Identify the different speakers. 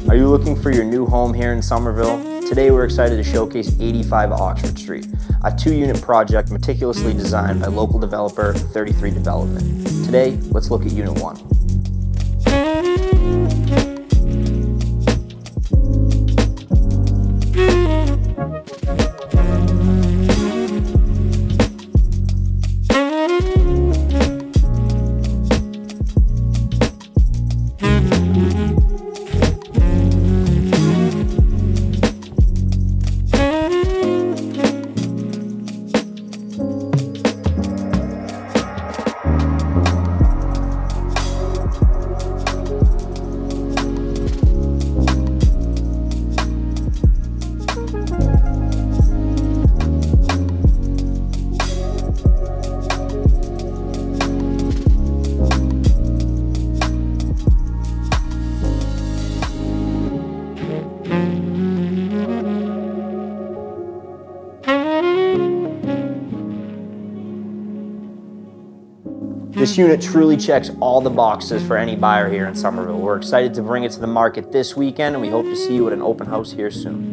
Speaker 1: Are you looking for your new home here in Somerville? Today we're excited to showcase 85 Oxford Street, a 2-unit project meticulously designed by local developer 33 Development. Today, let's look at Unit 1. This unit truly checks all the boxes for any buyer here in Somerville. We're excited to bring it to the market this weekend, and we hope to see you at an open house here soon.